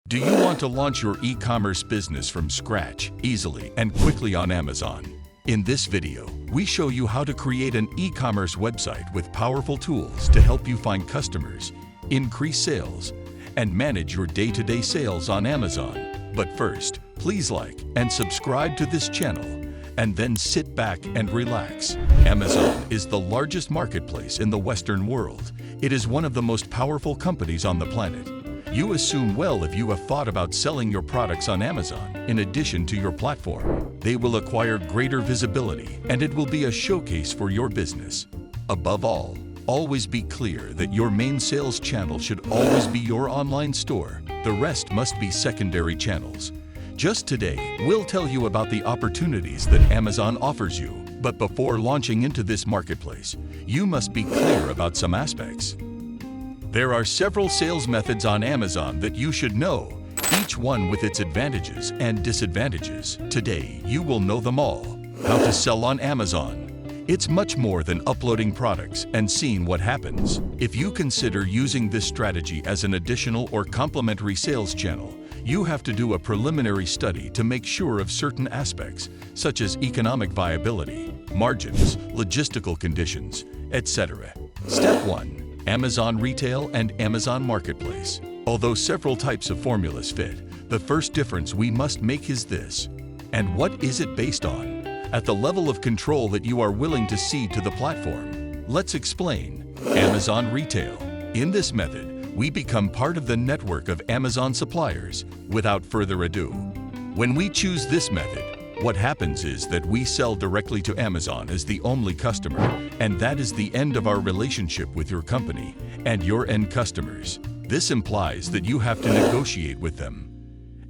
Do you want to launch your e-commerce business from scratch, easily and quickly on Amazon? In this video, we show you how to create an e-commerce website with powerful tools to help you find customers, increase sales, and manage your day-to-day sales on Amazon. But first, please like and subscribe to this channel, and then sit back and relax. Amazon is the largest marketplace in the Western world. It is one of the most powerful companies on the planet. You assume well if you have thought about selling your products on Amazon in addition to your platform. They will acquire greater visibility and it will be a showcase for your business. Above all, always be clear that your main sales channel should always be your online store. The rest must be secondary channels. Just today, we'll tell you about the opportunities that Amazon offers you. But before launching into this marketplace, you must be clear about some aspects. There are several sales methods on Amazon that you should know, each one with its advantages and disadvantages. Today, you will know them all. How to sell on Amazon. It's much more than uploading products and seeing what happens. If you consider using this strategy as an additional or complementary sales channel, you have to do a preliminary study to make sure of certain aspects, such as economic viability, margins, logistical conditions, etc. Step 1. Amazon Retail and Amazon Marketplace. Although several types of formulas fit, the first difference we must make is this. And what is it based on? At the level of control that you are willing to cede to the platform. Let's explain. Amazon Retail. In this method, we become part of the network of Amazon suppliers. Without further ado, when we choose this method, what happens is that we sell directly to Amazon as the only customer, and that is the end of our relationship with your company and your end customers. This implies that you have to negotiate with them.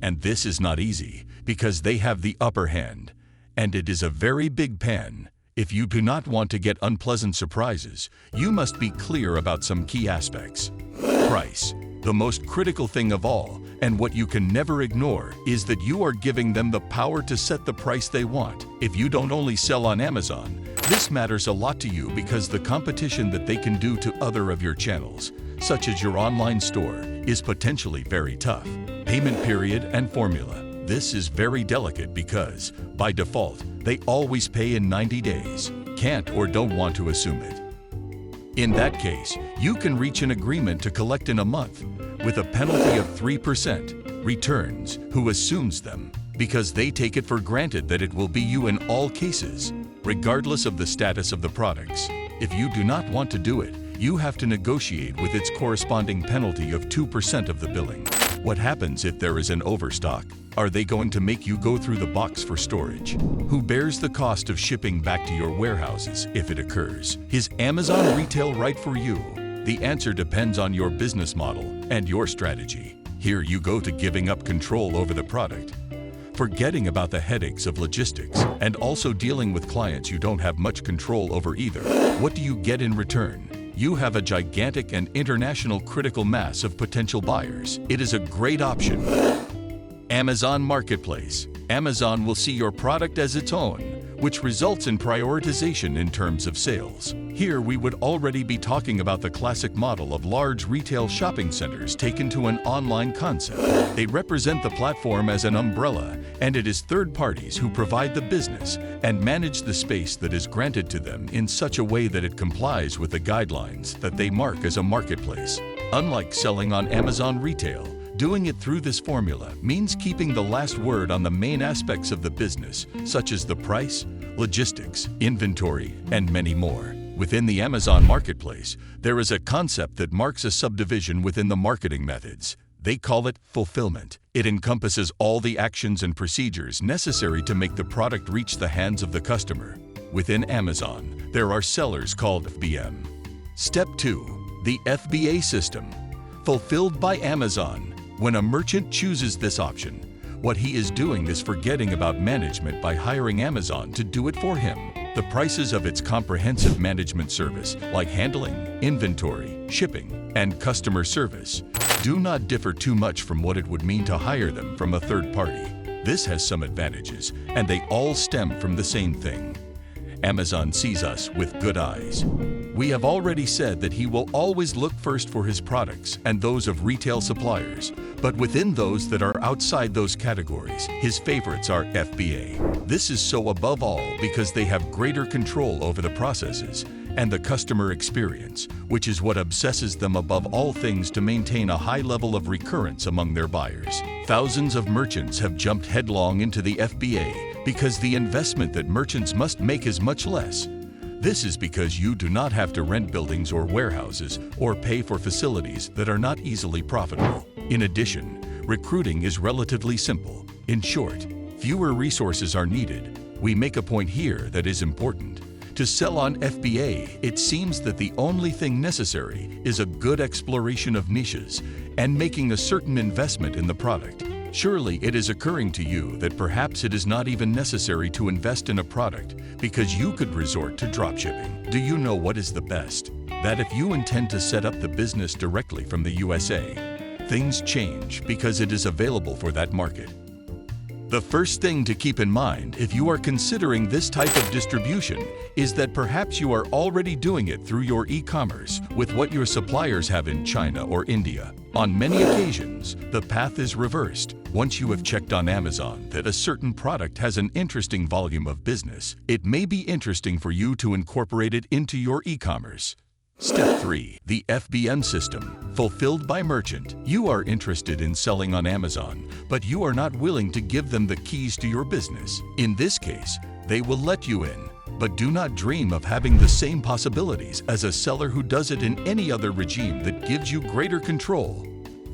And this is not easy because they have the upper hand, and it is a very big pan. If you do not want to get unpleasant surprises, you must be clear about some key aspects. Price. The most critical thing of all, and what you can never ignore, is that you are giving them the power to set the price they want. If you don't only sell on Amazon, this matters a lot to you because the competition that they can do to other of your channels, such as your online store, is potentially very tough. Payment period and formula. This is very delicate because, by default, they always pay in 90 days. Can't or don't want to assume it. In that case, you can reach an agreement to collect in a month with a penalty of 3%. Returns, who assumes them, because they take it for granted that it will be you in all cases, regardless of the status of the products. If you do not want to do it, you have to negotiate with its corresponding penalty of 2% of the billing. What happens if there is an overstock? Are they going to make you go through the box for storage? Who bears the cost of shipping back to your warehouses if it occurs? Is Amazon Retail right for you? The answer depends on your business model and your strategy. Here you go to giving up control over the product, forgetting about the headaches of logistics, and also dealing with clients you don't have much control over either. What do you get in return? You have a gigantic and international critical mass of potential buyers. It is a great option. Amazon Marketplace. Amazon will see your product as its own, which results in prioritization in terms of sales. Here we would already be talking about the classic model of large retail shopping centers taken to an online concept. They represent the platform as an umbrella, and it is third parties who provide the business and manage the space that is granted to them in such a way that it complies with the guidelines that they mark as a marketplace. Unlike selling on Amazon Retail, doing it through this formula means keeping the last word on the main aspects of the business, such as the price, logistics, inventory, and many more. Within the Amazon Marketplace, there is a concept that marks a subdivision within the marketing methods. They call it fulfillment. It encompasses all the actions and procedures necessary to make the product reach the hands of the customer. Within Amazon, there are sellers called FBM. Step 2. The FBA system. Fulfilled by Amazon. When a merchant chooses this option, what he is doing is forgetting about management by hiring Amazon to do it for him. The prices of its comprehensive management service, like handling, inventory, shipping, and customer service, do not differ too much from what it would mean to hire them from a third party. This has some advantages, and they all stem from the same thing. Amazon sees us with good eyes. We have already said that he will always look first for his products and those of retail suppliers, But within those that are outside those categories, his favorites are FBA. This is so above all because they have greater control over the processes and the customer experience, which is what obsesses them above all things to maintain a high level of recurrence among their buyers. Thousands of merchants have jumped headlong into the FBA because the investment that merchants must make is much less. This is because you do not have to rent buildings or warehouses or pay for facilities that are not easily profitable. In addition, recruiting is relatively simple. In short, fewer resources are needed. We make a point here that is important. To sell on FBA, it seems that the only thing necessary is a good exploration of niches and making a certain investment in the product. Surely it is occurring to you that perhaps it is not even necessary to invest in a product because you could resort to dropshipping. Do you know what is the best? That if you intend to set up the business directly from the USA, things change because it is available for that market. The first thing to keep in mind if you are considering this type of distribution is that perhaps you are already doing it through your e-commerce with what your suppliers have in China or India. On many occasions, the path is reversed. Once you have checked on Amazon that a certain product has an interesting volume of business, it may be interesting for you to incorporate it into your e-commerce. Step 3. The FBM system, fulfilled by merchant. You are interested in selling on Amazon, but you are not willing to give them the keys to your business. In this case, they will let you in, but do not dream of having the same possibilities as a seller who does it in any other regime that gives you greater control.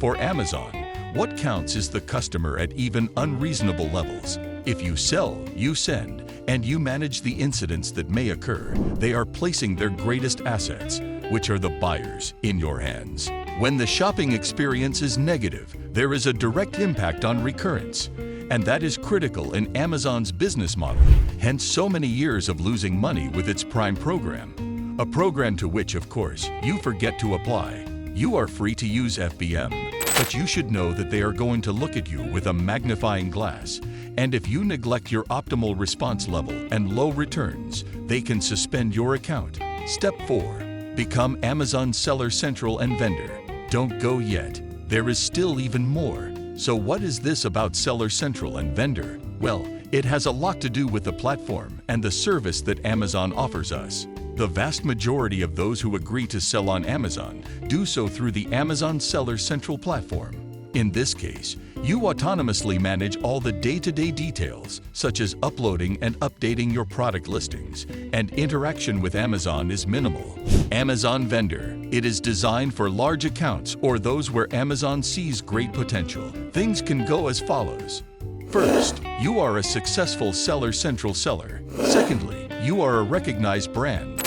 For Amazon, what counts is the customer at even unreasonable levels. If you sell, you send, and you manage the incidents that may occur, they are placing their greatest assets, which are the buyers, in your hands. When the shopping experience is negative, there is a direct impact on recurrence, and that is critical in Amazon's business model, hence so many years of losing money with its Prime program. A program to which, of course, you forget to apply. You are free to use FBM, but you should know that they are going to look at you with a magnifying glass, and if you neglect your optimal response level and low returns, they can suspend your account. Step 4. Become Amazon Seller Central and Vendor. Don't go yet. There is still even more. So what is this about Seller Central and Vendor? Well, it has a lot to do with the platform and the service that Amazon offers us. The vast majority of those who agree to sell on Amazon do so through the Amazon Seller Central platform. In this case, you autonomously manage all the day-to-day details, such as uploading and updating your product listings, and interaction with Amazon is minimal. Amazon Vendor. It is designed for large accounts or those where Amazon sees great potential. Things can go as follows. First, you are a successful Seller Central seller. Secondly, you are a recognized brand.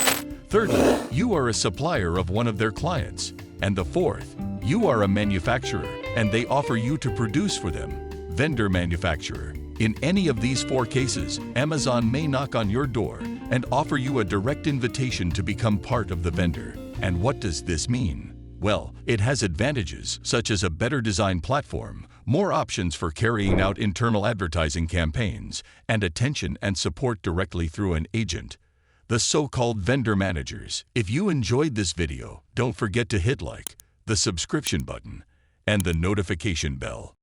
Thirdly, you are a supplier of one of their clients. And the fourth, you are a manufacturer, and they offer you to produce for them. Vendor manufacturer. In any of these 4 cases, Amazon may knock on your door and offer you a direct invitation to become part of the vendor. And what does this mean? Well, it has advantages such as a better designed platform, more options for carrying out internal advertising campaigns, and attention and support directly through an agent. The so-called vendor managers. If you enjoyed this video, don't forget to hit like, the subscription button, and the notification bell.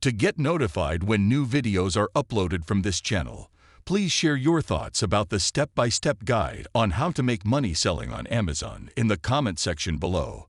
To get notified when new videos are uploaded from this channel, please share your thoughts about the step-by-step guide on how to make money selling on Amazon in the comment section below.